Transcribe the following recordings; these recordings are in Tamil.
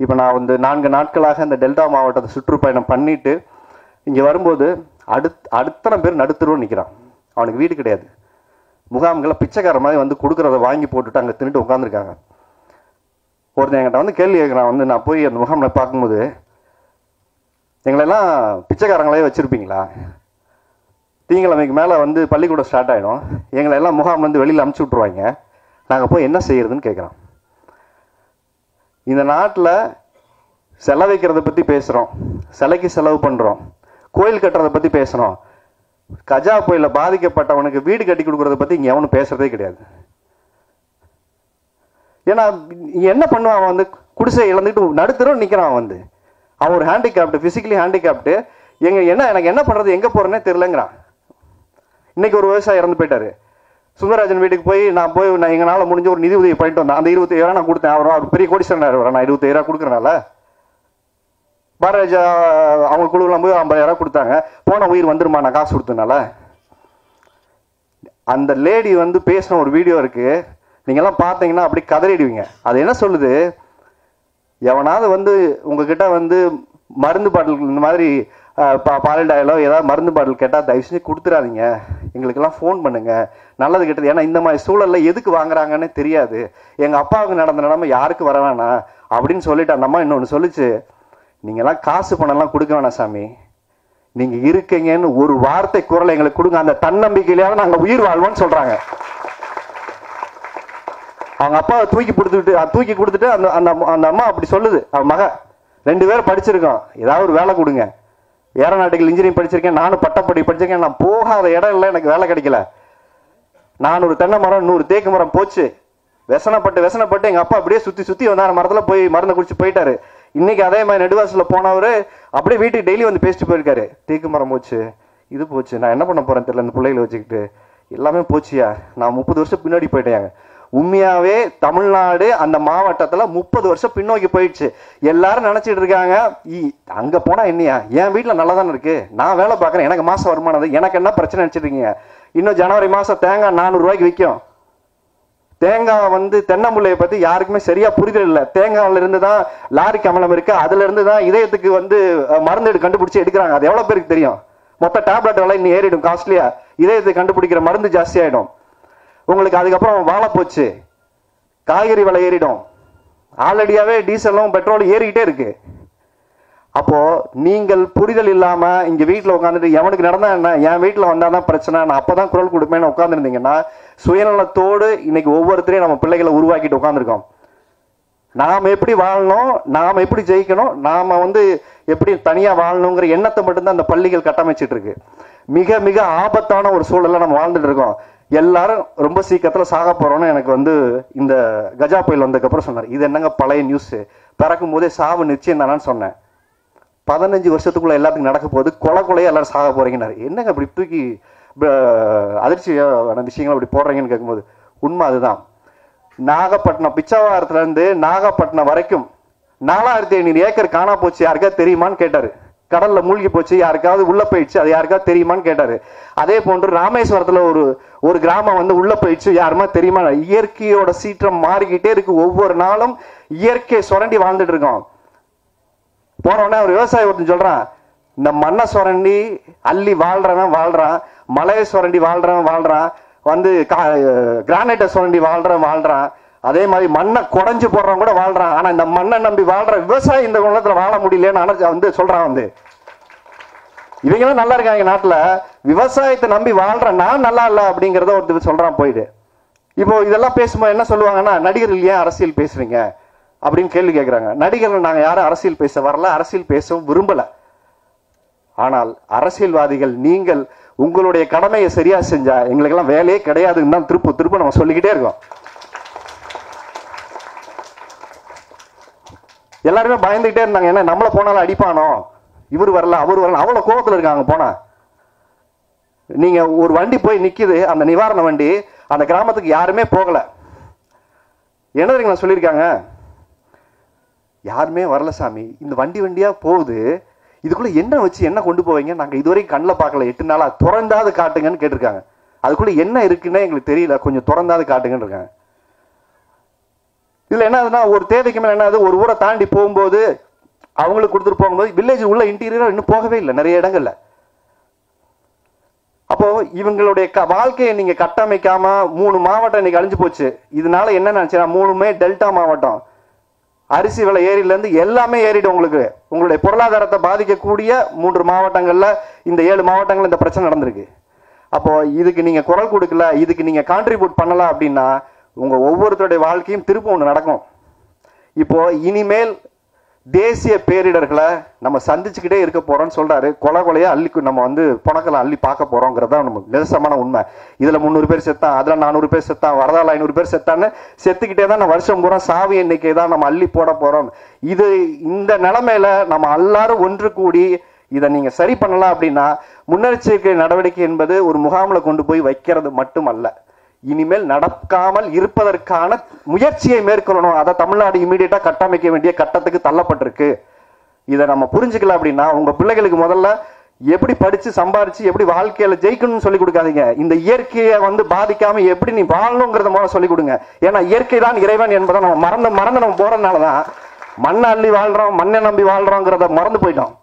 இப்போ நான் வந்து 4 நாட்களாக இந்த டெல்டா மாவட்டத்தை சுற்றுப்பயணம் பண்ணிட்டு இங்கே வரும்போது அத்தனை பேர் நடுத்தருவ நிற்கிறான். அவனுக்கு வீடு கிடையாது. முகாம்களை பிச்சைக்கார மாதிரி வந்து கொடுக்குறத வாங்கி போட்டுட்டு அங்கே தின்னுட்டு உட்காந்துருக்காங்க. ஒருத்தன் என்கிட்ட வந்து கேள்வி கேட்குறான். வந்து நான் போய் அந்த முகாமில் பார்க்கும்போது, எங்களெல்லாம் பிச்சைக்காரங்களே வச்சுருப்பீங்களா? திங்கக்கிழமைக்கு மேலே வந்து பள்ளிக்கூடம் ஸ்டார்ட் ஆகிடும், எங்களை எல்லாம் முகாம்லேருந்து வெளியில் அமுச்சு விட்ருவாங்க, நாங்கள் போய் என்ன செய்யறதுன்னு கேட்குறோம். இந்த நாட்டில் செலவைக்கிறத பற்றி பேசுகிறோம், சிலைக்கு செலவு பண்ணுறோம், கோயில் கட்டுறதை பற்றி பேசுகிறோம். கஜா புயலில் பாதிக்கப்பட்டவனுக்கு வீடு கட்டி கொடுக்குறத பற்றி இங்கே எவனும் பேசுகிறதே கிடையாது. ஏன்னா என்ன பண்ணுவான்? அவன் வந்து குடிசை இழந்துட்டு நடுத்தரும் நிற்கிறான். வந்து அவன் ஒரு ஹேண்டிகேப்டு, ஃபிசிக்கலி ஹேண்டிகேப்டு. எனக்கு என்ன பண்ணுறது, எங்கே போகிறேன்னே தெரிலங்கிறான். இன்னைக்கு ஒரு விவசாயி இறந்து போயிட்டாரு. சுந்தரராஜன் வீட்டுக்கு போய் நான் எங்களால் முடிஞ்ச ஒரு நிதி உதவி பண்ணிட்டு வந்தேன். அந்த 25,000 நான் கொடுத்தேன். அவர் பெரிய கோடீஸ்வரனார். நான் 25,000 கொடுக்குறனால பாரராஜா அவங்க குழுலாம் போய் 50,000 கொடுத்தாங்க. போன உயிர் வந்துருமா நான் காசு கொடுத்தனால? அந்த லேடி வந்து பேசின ஒரு வீடியோ இருக்கு, நீங்கெல்லாம் பார்த்தீங்கன்னா அப்படி கதறிடுவீங்க. அது என்ன சொல்லுது? எவனாவது வந்து உங்ககிட்ட வந்து மருந்து பாட்டில் இந்த மாதிரி பாலிடாயிலோ ஏதாவது மருந்து பாட்டில் கேட்டால் தயவு செஞ்சு கொடுத்துடாதீங்க, எங்களுக்கெல்லாம் ஃபோன் பண்ணுங்க, நல்லது கெட்டது. ஏன்னா இந்த மாதிரி சூழலில் எதுக்கு வாங்குறாங்கன்னு தெரியாது. எங்கள் அப்பாவுக்கு நடந்த நிலைமை யாருக்கு வர வேணாம் அப்படின்னு சொல்லிட்டு அந்த அம்மா இன்னொன்று சொல்லிச்சு, நீங்கள்லாம் காசு பணம்லாம் கொடுக்க வேணாம் சாமி, நீங்கள் இருக்கீங்கன்னு ஒரு வார்த்தை குரல் எங்களுக்கு கொடுங்க, அந்த தன்னம்பிக்கையிலேயாவது நாங்கள் உயிர் வாழ்வோம்னு சொல்கிறாங்க. அவங்க அப்பாவை தூக்கி கொடுத்துட்டு அந்த அம்மா அப்படி சொல்லுது. அவன் மக 2 பேரும் படிச்சிருக்கோம், ஏதாவது ஒரு வேலை கொடுங்க. ஏரோநாட்டிக்கல் இன்ஜினியரிங் படிச்சிருக்கேன், நானும் பட்டப்படி படிச்சிருக்கேன், நான் போகாத இடம் இல்லை, எனக்கு வேலை கிடைக்கல. 400 தென்னை மரம் 100 தேக்கு மரம் போச்சு. விசனப்பட்டு எங்கள் அப்பா அப்படியே சுற்றி வந்தார், மரத்தில் போய் மருந்தை குடிச்சு போயிட்டாரு. இன்னைக்கு அதே மாதிரி நெடுவாசலில் போனவர் அப்படியே வீட்டுக்கு டெய்லி வந்து பேசிட்டு போயிருக்காரு. தேக்கு மரம் போச்சு, இது போச்சு, நான் என்ன பண்ண போகிறேன் தெரியல, இந்த பிள்ளைகளை வச்சுக்கிட்டு எல்லாமே போச்சியா, நான் 30 வருஷம் பின்னாடி போயிட்டேன். உண்மையாவே தமிழ்நாடு அந்த மாவட்டத்தில் 30 வருஷம் பின்னோக்கி போயிடுச்சு. எல்லாரும் நினைச்சிட்டு இருக்காங்க அங்க போனா என்னையா, என் வீட்டில் நல்லா தானே இருக்கு, நான் வேலை பார்க்குறேன், எனக்கு மாசம் வருமானம், எனக்கு என்ன பிரச்சனை நினைச்சிட்டு இருக்கீங்க? இன்னும் ஜனவரி மாசம் தேங்காய் 400 ரூபாய்க்கு விற்கும். தேங்காய் வந்து தென்னம்புள்ளையை பத்தி யாருக்குமே சரியா புரிதல் இல்லை. தேங்காயில இருந்து தான் லாரிக் அமிலம் இருக்கு, அதுல இருந்து தான் இதயத்துக்கு வந்து மருந்து கண்டுபிடிச்சு எடுக்கிறாங்க. அது எவ்வளவு பேருக்கு தெரியும்? மொத்த டேப்லெட் விலை இன்னும் ஏறிடும், காஸ்ட்லியா. இதயத்தை கண்டுபிடிக்கிற மருந்து ஜாஸ்தி ஆயிடும் உங்களுக்கு. அதுக்கப்புறம் வாழை போச்சு, காய்கறி விலை ஏறிடும். ஆல்ரெடியாவே டீசலும் பெட்ரோலும் ஏறிக்கிட்டே இருக்கு. அப்போ நீங்கள் புரிதல் இல்லாம இங்க வீட்டுல உட்காந்துட்டு எவனுக்கு நடந்தா என்ன, என் வீட்டுல வந்தாதான் பிரச்சனை, நான் அப்பதான் குரல் கொடுப்பேன்னு உட்காந்துருந்தீங்கன்னா, சுயநலத்தோடு இன்னைக்கு ஒவ்வொருத்தரையும் நம்ம பிள்ளைகளை உருவாக்கிட்டு உட்காந்துருக்கோம். நாம் எப்படி வாழணும், நாம் எப்படி ஜெயிக்கணும், நாம வந்து எப்படி தனியா வாழணுங்கிற எண்ணத்தை மட்டும்தான் அந்த பள்ளிகள் கட்டமைச்சிட்டு இருக்கு. மிக மிக ஆபத்தான ஒரு சூழல்ல நம்ம வாழ்ந்துட்டு இருக்கோம். எல்லாரும் ரொம்ப சீக்கிரத்துல சாக போறோம்னு எனக்கு வந்து இந்த கஜா புயல் வந்ததுக்கு அப்புறம் சொன்னார். இது என்னங்க பழைய நியூஸ், பிறக்கும் போதே சாவு நிச்சயம் தானான்னு சொன்னேன். 15 வருஷத்துக்குள்ள எல்லாத்துக்கும் நடக்க போகுது, கொலையே எல்லாரும் சாக போறீங்கன்னாரு. என்னங்க அப்படி தூக்கி அதிர்ச்சியான விஷயங்கள் அப்படி போடுறீங்கன்னு கேட்கும்போது உண்மை அதுதான். நாகப்பட்டினம் பிச்சாவரத்துல இருந்து நாகப்பட்டினம் வரைக்கும் 4500 ஏக்கர் காணா போச்சு, யாருக்காவது தெரியுமான்னு கேட்டாரு. கடல்ல மூழ்கி போச்சு, யாருக்காவது உள்ள போயிடுச்சு, அது யாருக்காவது தெரியுமான்னு கேட்டாரு. அதே போன்று ராமேஸ்வரத்துல ஒரு கிராமம் வந்து உள்ள போயிடுச்சு, யாருமா தெரியுமா? இயற்கையோட சீற்றம் மாறிக்கிட்டே இருக்கு. ஒவ்வொரு நாளும் இயற்கையை சுரண்டி வாழ்ந்துட்டு இருக்கோம். போன உடனே ஒரு விவசாயி ஒருத்தன் சொல்றான், இந்த மண்ணை சுரண்டி அள்ளி வாழ்றவன் வாழ்றான், மலையை சுரண்டி வாழ்றவன் வாழ்றான், வந்து கிரானைட்டை சுரண்டி வாழ்றான், அதே மாதிரி மண்ணை குறைஞ்சு போடுறவன் கூட வாழ்றான். ஆனா இந்த மண்ணை நம்பி வாழ்ற விவசாயி இந்த உலகத்துல வாழ முடியலன்னு வந்து சொல்றான். வந்து இவங்களும் நல்லா இருக்காங்க நாட்டுல, விவசாயத்தை நம்பி வாழ்ற நான் நல்லா இல்ல அப்படிங்கிறத ஒருத்தர் சொல்றான் போயிட்டு. இப்போ இதெல்லாம் பேசும்போது என்ன சொல்லுவாங்கன்னா, நடிகர்கள் ஏன் அரசியல் பேசுறீங்க அப்படின்னு கேள்வி கேட்கிறாங்க. நடிகர்கள் நாங்க யாரும் அரசியல் பேச வரல, அரசியல் பேசவும் விரும்பல. ஆனால் அரசியல்வாதிகள் நீங்கள் உங்களுடைய கடமையை சரியா செஞ்சா எங்களுக்கெல்லாம் வேலையே கிடையாதுன்னு தான் திரும்ப நம்ம சொல்லிக்கிட்டே இருக்கோம். எல்லாருமே பயந்துகிட்டே இருந்தாங்க, என்ன நம்மள போனாலும் அடிப்பானோ, இவர் வரல அவர் வரல, அவ்வளவு கோபத்துல இருக்காங்க. போனா நீங்க ஒரு வண்டி போய் நிக்குது, அந்த நிவாரண வண்டி, அந்த கிராமத்துக்கு யாருமே போகல. என்ன தெரியுங்களா சொல்லியிருக்காங்க? யாருமே வரல சாமி, இந்த வண்டியா போகுது, இதுக்குள்ள என்ன வச்சு என்ன கொண்டு போவீங்க, நாங்க இதுவரைக்கும் கண்ணில் பார்க்கல, 8 நாளா, திறந்தாது காட்டுங்கன்னு கேட்டிருக்காங்க. அதுக்குள்ள என்ன இருக்குன்னு எங்களுக்கு தெரியல, கொஞ்சம் திறந்தாது காட்டுங்கன்னு இருக்காங்க. இதுல என்ன ஒரு தேவைக்கு மேல என்ன ஒரு ஊரை தாண்டி போகும்போது அவங்களுக்கு கொடுத்துட்டு போகும்போது வில்லேஜ் உள்ள இன்டீரியரா இன்னும் போகவே இல்லை நிறைய இடங்கள்ல. அப்போ இவங்களுடைய வாழ்க்கையை நீங்க கட்டமைக்காம 3 மாவட்டம் இன்னைக்கு அழிஞ்சு போச்சு. இதனால என்ன நினைச்சா 3மே டெல்டா மாவட்டம். அரிசி விலை ஏறில இருந்து எல்லாமே ஏறிடும். உங்களுக்கு உங்களுடைய பொருளாதாரத்தை பாதிக்கக்கூடிய 3 மாவட்டங்கள்ல இந்த 7 மாவட்டங்கள்ல இந்த பிரச்சனை நடந்திருக்கு. அப்போ இதுக்கு நீங்க குரல் கொடுக்கல, இதுக்கு நீங்க கான்ட்ரிபியூட் பண்ணல அப்படின்னா உங்க ஒவ்வொருத்தருடைய வாழ்க்கையும் திரும்ப ஒண்ணு நடக்கும். இப்போ இனிமேல் தேசிய பேரிடர்களை நம்ம சந்திச்சுக்கிட்டே இருக்க போறோம்னு சொல்றாரு. கொலையா அள்ளி நம்ம புனக்கலை அள்ளி பார்க்க போறோங்கிறதா நமக்கு நிதர்சனமான உண்மை. இதுல 300 பேர் செத்தான், அதுல 400 பேர் செத்தான், வரதால 500 பேர் செத்தான்னு செத்துக்கிட்டே தான் வருஷம் பூரா சாவி எண்ணிக்கை தான் நம்ம அள்ளி போட போறோம். இந்த நிலைமையில நம்ம எல்லாரும் ஒன்று கூடி இதை நீங்க சரி பண்ணலாம் அப்படின்னா முன்னெச்சரிக்கை நடவடிக்கை என்பது ஒரு முகாமில் கொண்டு போய் வைக்கிறது மட்டுமல்ல, இனிமேல் நடக்காமல் இருப்பதற்கான முயற்சியை மேற்கொள்ளணும். அதை தமிழ்நாடு இமீடியட்டா கட்டமைக்க வேண்டிய கட்டத்துக்கு தள்ளப்பட்டிருக்கு. இதை நம்ம புரிஞ்சுக்கல அப்படின்னா உங்க பிள்ளைகளுக்கு முதல்ல எப்படி படிச்சு சம்பாரிச்சு எப்படி வாழ்க்கையில ஜெயிக்கணும்னு சொல்லி கொடுக்காதீங்க. இந்த இயற்கையை பாதிக்காம எப்படி நீ வாழணுங்கிறத முதல்ல சொல்லி கொடுங்க. ஏன்னா இயற்கை தான் இறைவன் என்பதை நம்ம மறந்து நம்ம போறதுனாலதான் மண்ணை அள்ளி வாழ்றோம், மண்ணை நம்பி வாழ்றோங்கிறத மறந்து போயிட்டோம்.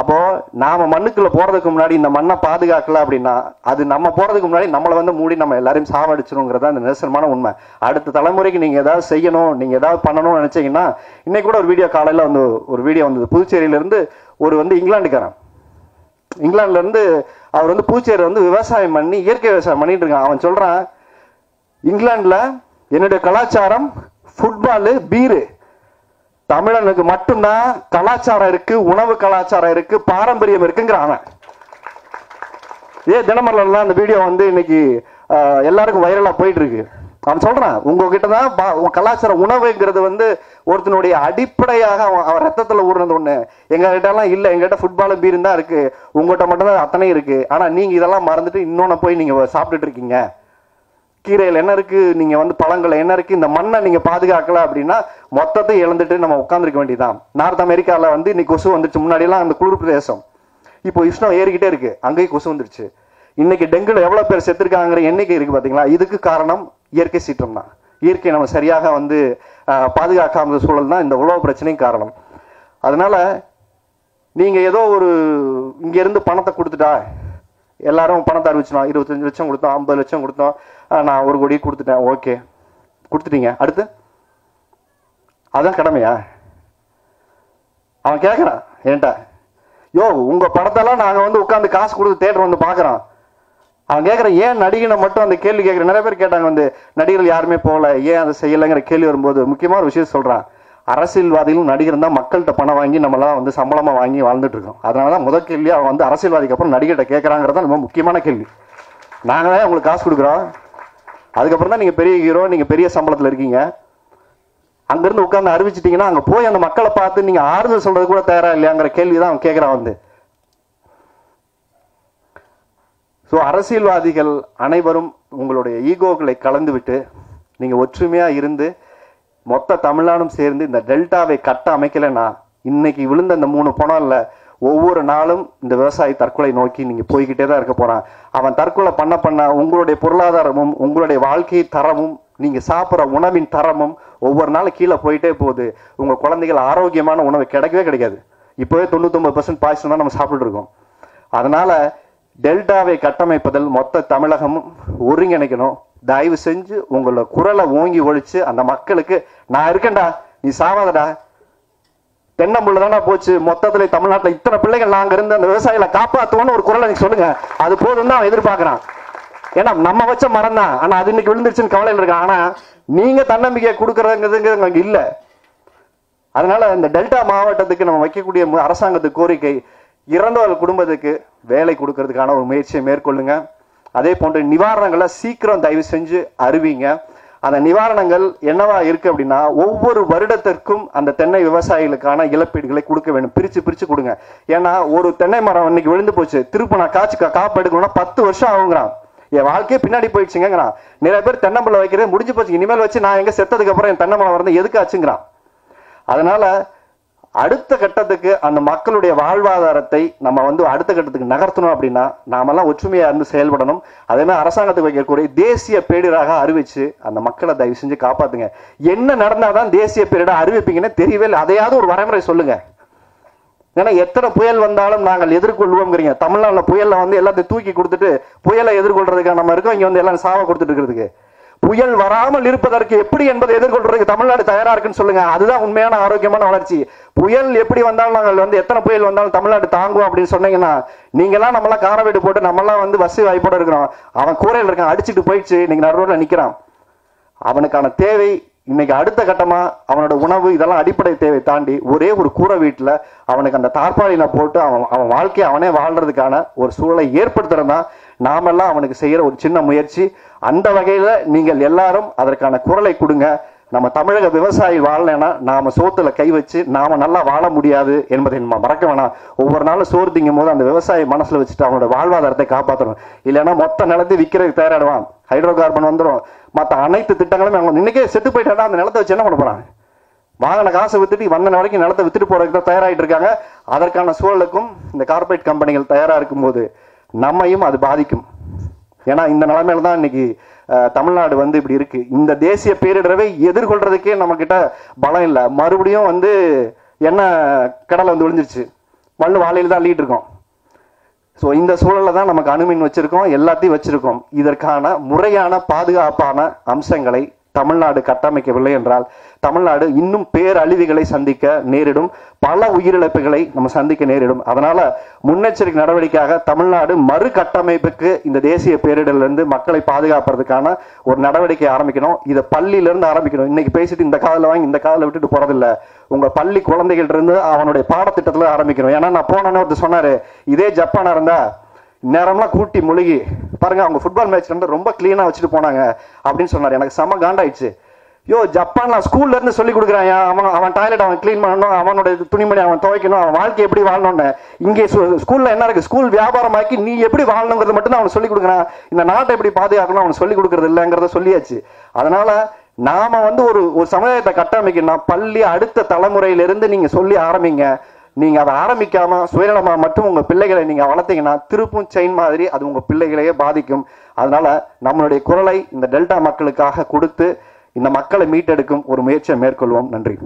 அப்போ நாம மண்ணுக்குள்ள போறதுக்கு முன்னாடி இந்த மண்ணை பாதுகாக்கல அப்படின்னா அது நம்ம போறதுக்கு முன்னாடி நம்மளை மூடி நம்ம எல்லாரையும் சாவடிச்சிருங்கிறதா இந்த நிதர்சனமான உண்மை. அடுத்த தலைமுறைக்கு நீங்க ஏதாவது செய்யணும், நீங்க ஏதாவது பண்ணணும்னு நினைச்சீங்கன்னா இன்னைக்கு கூட ஒரு வீடியோ காலையில ஒரு வீடியோ வந்தது. புதுச்சேரியில இருந்து இங்கிலாந்துக்காரன், இங்கிலாந்துல இருந்து அவர் புதுச்சேரி விவசாயம் பண்ணி இயற்கை விவசாயம் பண்ணிட்டு இருக்கான். அவன் சொல்றான், இங்கிலாந்துல என்னுடைய கலாச்சாரம் ஃபுட்பாலு பீரு, தமிழனுக்கு மட்டும்தான் கலாச்சாரம் இருக்கு, உணவு கலாச்சாரம் இருக்கு, பாரம்பரியம் இருக்குங்கிற அவன். தினமலர்ல அந்த வீடியோ இன்னைக்கு எல்லாருக்கும் வைரலா போயிட்டு இருக்கு. அவன் சொல்றான், உங்ககிட்ட தான் கலாச்சார உணவுங்கிறது ஒருத்தனுடைய அடிப்படையாக அவன் ரத்தத்துல ஊர்னது ஒண்ணு. எங்க கிட்ட எல்லாம் இல்ல, எங்கிட்ட ஃபுட்பால் பீர் தான் இருக்கு, உங்ககிட்ட மட்டும் தான் அத்தனை இருக்கு. ஆனா நீங்க இதெல்லாம் மறந்துட்டு இன்னொன்னு போய் நீங்க சாப்பிட்டுட்டு இருக்கீங்க. கீரையில் என்ன இருக்கு, நீங்க பழங்கள் என்ன இருக்கு, இந்த மண்ணை நீங்க பாதுகாக்கல அப்படின்னா மொத்தத்தை இழந்துட்டு நம்ம உட்காந்துருக்க வேண்டியதான். நார்த் அமெரிக்கால இன்னைக்கு கொசு வந்துருச்சு. முன்னாடி எல்லாம் அந்த குளிர் பிரதேசம், இப்போ உஷ்ணம் ஏறிக்கிட்டே இருக்கு, அங்கேயும் கொசு வந்துருச்சு. இன்னைக்கு டெங்குல எவ்வளவு பேர் செத்துருக்காங்கிற எண்ணிக்கை இருக்கு பாத்தீங்களா. இதுக்கு காரணம் இயற்கை சீற்றம் தான். இயற்கை நம்ம சரியாக பாதுகாக்காத சூழல் தான் இந்த உலக பிரச்சனைக்கு காரணம். அதனால நீங்க ஏதோ இங்க இருந்து பணத்தை கொடுத்துட்டா எல்லாரும் பணத்தை அறிவிச்சோம், 25 லட்சம் கொடுத்தோம், 50 லட்சம் கொடுத்தோம், நான் 1 கோடி கொடுத்துட்டேன், ஓகே கொடுத்துட்டீங்க, அடுத்து அதான் கடமையா? அவன் கேட்கறான் ஏன்டா, யோ உங்க படத்தெல்லாம் நாங்க உட்காந்து காசு கொடுத்து தேட்டர் பாக்குறோம். அவன் கேட்கறான், ஏன் நடிகனை மட்டும் அந்த கேள்வி கேட்கற. நிறைய பேர் கேட்டாங்க நடிகர்கள் யாருமே போகல, ஏன் அதை செய்யலைங்கிற கேள்வி வரும்போது முக்கியமான ஒரு விஷயம் சொல்றான். அரசியல்வாதிகளும் நடிகர் தான் மக்கள்கிட்ட பணம் வாங்கி நம்மளாம் சம்பளமா வாங்கி வாழ்ந்துட்டு இருக்கோம். அதனாலதான் முதல் கேள்வி அவன் அரசியல்வாதிக்கு அப்புறம் நடிகர்கிட்ட கேட்கறாங்கிறதா ரொம்ப முக்கியமான கேள்வி. நாங்களே உங்களுக்கு காசு கொடுக்குறோம், அதுக்கப்புறம் தான் நீங்க பெரிய ஹீரோ, நீங்க பெரிய சம்பளத்துல இருக்கீங்க. அங்கிருந்து உட்கார்ந்து அறிவிச்சிட்டீங்கன்னா அங்க போய் அந்த மக்களை பார்த்து நீங்க ஆறுதல் சொல்றது கூட தயாரா இல்லையாங்கிற கேள்விதான் அவன் கேட்கறான். ஸோ அரசியல்வாதிகள் அனைவரும் உங்களுடைய ஈகோக்களை கலந்து விட்டு நீங்க ஒற்றுமையா இருந்து மொத்த தமிழ்நாடும் சேர்ந்து இந்த டெல்டாவை கட்ட அமைக்கலைன்னா இன்னைக்கு விழுந்த இந்த 3 பணம்ல ஒவ்வொரு நாளும் இந்த விவசாயி தற்கொலை நோக்கி நீங்க போய்கிட்டே தான் இருக்க போறான். அவன் தற்கொலை பண்ண உங்களுடைய பொருளாதாரமும் உங்களுடைய வாழ்க்கை தரமும் நீங்க சாப்பிட்ற உணவின் தரமும் ஒவ்வொரு நாளும் கீழே போயிட்டே போகுது. உங்க குழந்தைகள் ஆரோக்கியமான உணவு கிடைக்கவே கிடைக்காது. இப்போவே 99% பாய்ச்சல் தான் நம்ம சாப்பிட்டு இருக்கோம். அதனால டெல்டாவை கட்டமைப்பதில் மொத்த தமிழகமும் ஒருங்கிணைக்கணும். தயவு செஞ்சு உங்களோட குரலை ஓங்கி ஒழிச்சு அந்த மக்களுக்கு நான் இருக்கேன்டா, நீ சாவாதடா, தென்னம்புள்ள தானே போச்சு, மொத்தத்துல தமிழ்நாட்டில் இத்தனை பிள்ளைகள் நாங்க இருந்து அந்த விவசாயிகளை காப்பாற்றுவோன்னு ஒரு குரலை நீங்க சொல்லுங்க. அது போதும் தான் அவன் எதிர்பார்க்கிறான். ஏன்னா நம்ம வச்ச மரம் தான், ஆனா அது இன்னைக்கு விழுந்துருச்சுன்னு கவலையில் இருக்கான். ஆனா நீங்க தன்னம்பிக்கை கொடுக்கறதுங்கிறது அங்க இல்ல. அதனால இந்த டெல்டா மாவட்டத்துக்கு நம்ம வைக்கக்கூடிய அரசாங்கத்துக்கு கோரிக்கை, இறந்தவர்கள் குடும்பத்துக்கு வேலை கொடுக்கறதுக்கான ஒரு முயற்சியை மேற்கொள்ளுங்க. அதே போன்ற நிவாரணங்களை சீக்கிரம் தயவு செஞ்சு அறிவிங்க. அந்த நிவாரணங்கள் என்னவா இருக்கு அப்படின்னா ஒவ்வொரு வருடத்திற்கும் அந்த தென்னை விவசாயிகளுக்கான இழப்பீடுகளை கொடுக்க வேண்டும். பிரிச்சு பிரிச்சு கொடுங்க. ஏன்னா ஒரு தென்னை மரம் இன்னைக்கு விழுந்து போச்சு, திருப்ப நான் காப்பு எடுக்கணும்னா 10 வருஷம் ஆகுங்கிறான். என் வாழ்க்கையே பின்னாடி போயிடுச்சுங்கிறான். நிறைய பேர் தென்னம்பழம் வைக்கிறது முடிஞ்சு போச்சு, இனிமேல் வச்சு நான் எங்க செத்ததுக்கு அப்புறம் என் தென்னை மரம் வரது எதுக்கு ஆச்சுங்கிறான். அதனால அடுத்த கட்டத்துக்கு அந்த மக்களுடைய வாழ்வாதாரத்தை நம்ம வந்து அடுத்த கட்டத்துக்கு நகர்த்தணும் அப்படின்னா நாமெல்லாம் ஒற்றுமையா இருந்து செயல்படணும். அதே மாதிரி அரசாங்கத்துக்கு வைக்கக்கூடிய தேசிய பேரிடராக அறிவிச்சு அந்த மக்களை தயவு செஞ்சு காப்பாத்துங்க. என்ன நடந்தாதான் தேசிய பேரிடர் அறிவிப்பீங்கன்னு தெரியவே இல்லை. அதையாவது ஒரு வரைமுறை சொல்லுங்க. ஏன்னா எத்தனை புயல் வந்தாலும் நாங்கள் எதிர்கொள்வோம்ங்கிறீங்க. தமிழ்நாட்டில் புயல்ல வந்து எல்லாத்தையும் தூக்கி கொடுத்துட்டு புயலை எதிர்கொள்றதுக்காக நம்ம இருக்கோம். இங்க வந்து எல்லாம் சாவ கொடுத்துட்டு இருக்கிறதுக்கு புயல் வராமல் இருப்பதற்கு எப்படி என்பதை எதிர்கொள்றதுக்கு தமிழ்நாடு தயாரா இருக்குன்னு சொல்லுங்க. அதுதான் உண்மையான ஆரோக்கியமான வளர்ச்சி. புயல் எப்படி வந்தாலும் நாங்கள் வந்து எத்தனை புயல் வந்தாலும் தமிழ்நாடு தாங்குவோம் அப்படின்னு சொன்னீங்கன்னா, நீங்கெல்லாம் நம்மளாம் கார வீடு போட்டு நம்மளாம் வந்து வசதி வாய்ப்போட இருக்கிறோம். அவன் கூரையில் இருக்கான், அடிச்சுட்டு போயிடுச்சு, இன்னைக்கு நடுரோட்ல நிக்கிறான். அவனுக்கான தேவை இன்னைக்கு அடுத்த கட்டமா அவனோட உணவு இதெல்லாம் அடிப்படை தேவை தாண்டி ஒரே ஒரு கூரை வீட்டுல அவனுக்கு அந்த தார்பாலினை போட்டு அவன் வாழ்க்கையை அவனே வாழ்றதுக்கான ஒரு சூழலை ஏற்படுத்துறதா நாமெல்லாம் அவனுக்கு செய்யற ஒரு சின்ன முயற்சி. அந்த வகையில நீங்கள் எல்லாரும் அதற்கான குரலை கொடுங்க. நம்ம தமிழக விவசாயி வாழலைன்னா நாம சோத்துல கை வச்சு நாம நல்லா வாழ முடியாது என்பதை நம்ம மறக்க வேணாம். ஒவ்வொரு நாளும் சோறு திங்கும் போது அந்த விவசாயி மனசுல வச்சுட்டு அவனோட வாழ்வாதாரத்தை காப்பாற்றணும். இல்லைன்னா மொத்த நிலத்தை விற்கிறதுக்கு தயாராடுவான். ஹைட்ரோ கார்பன் வந்துடும். மற்ற அனைத்து திட்டங்களுமே அவங்க இன்னைக்கே செத்து போயிட்டா அந்த நிலத்தை வச்சு என்ன பண்ண போறாங்க? வாங்கின காசை வித்துட்டு வந்த வரைக்கும் நிலத்தை வித்துட்டு போறதுக்கு தான் தயாராகிட்டு இருக்காங்க. அதற்கான சூழலுக்கும் இந்த கார்பரேட் கம்பெனிகள் தயாரா இருக்கும்போது நம்மையும் அது பாதிக்கும். ஏன்னா இந்த நிலைமையில தான் இன்னைக்கு தமிழ்நாடு வந்து இப்படி இருக்கு. இந்த தேசிய பேரிடரை எதிர்கொள்றதுக்கே நம்ம கிட்ட பலம் இல்லை. மறுபடியும் வந்து என்ன கடலை வந்து விழுந்துருச்சு, மண்ணு வாழையில தான் அள்ளிட்டு இருக்கோம். ஸோ இந்த சூழல்ல தான் நமக்கு அணுமின் வச்சிருக்கோம், எல்லாத்தையும் வச்சிருக்கோம். இதற்கான முறையான பாதுகாப்பான அம்சங்களை தமிழ்நாடு கட்டமைக்கவில்லை என்றால் தமிழ்நாடு இன்னும் பேரழிவுகளை சந்திக்க நேரிடும். பல உயிரிழப்புகளை நம்ம சந்திக்க நேரிடும். அதனால முன்னெச்சரிக்கை நடவடிக்கையாக தமிழ்நாடு மறு கட்டமைப்புக்கு இந்த தேசிய பேரிடரிலிருந்து மக்களை பாதுகாப்பதற்கான ஒரு நடவடிக்கை ஆரம்பிக்கணும். இதை பள்ளியிலிருந்து ஆரம்பிக்கணும். இன்னைக்கு பேசிட்டு இந்த காதில் வாங்கி இந்த காதில் விட்டுட்டு போறதில்லை. உங்க பள்ளி குழந்தைகள் இருந்து அவனுடைய பாடத்திட்டத்துல ஆரம்பிக்கணும். ஏன்னா நான் போனோன்னு ஒருத்தர் சொன்னாரு, இதே ஜப்பானா இருந்தா நேரம்லாம் கூட்டி முழுகி பாருங்க அவங்க ஃபுட்பால் மேட்ச் வந்து ரொம்ப கிளீனா வச்சுட்டு போனாங்க அப்படின்னு சொன்னாரு. எனக்கு செம காண்டாயிடுச்சு. யோ ஜப்பான்ல ஸ்கூல்ல இருந்து சொல்லி கொடுக்குறான். அவன் டாய்லெட் அவன் கிளீன் பண்ணணும், அவனோட துணிமணி அவன் துவைக்கணும், அவன் வாழ்க்கை எப்படி வாழணும்னு. இங்கே ஸ்கூல்ல என்ன இருக்கு? ஸ்கூல் வியாபாரமாக்கி நீ எப்படி வாழணுங்கிறது மட்டும் தான் அவன் சொல்லி கொடுக்குறான். இந்த நாட்டை எப்படி பாதுகாக்கணும் அவன் சொல்லி கொடுக்கறது இல்லைங்கிறத சொல்லியாச்சு. அதனால நாம வந்து ஒரு சமுதாயத்தை கட்டமைக்கணும். பள்ளி அடுத்த தலைமுறையிலிருந்து நீங்க சொல்லி ஆரம்பிங்க. நீங்க அதை ஆரம்பிக்காம சுயநலமா மட்டும் உங்க பிள்ளைகளை நீங்க வளர்த்தீங்கன்னா திருப்பும் செயின் மாதிரி அது உங்க பிள்ளைகளையே பாதிக்கும். அதனால நம்மளுடைய குரலை இந்த டெல்டா மக்களுக்காக கொடுத்து இந்த மக்களை மீட்டெடுக்கும் ஒரு முயற்சியை மேற்கொள்வோம். நன்றி.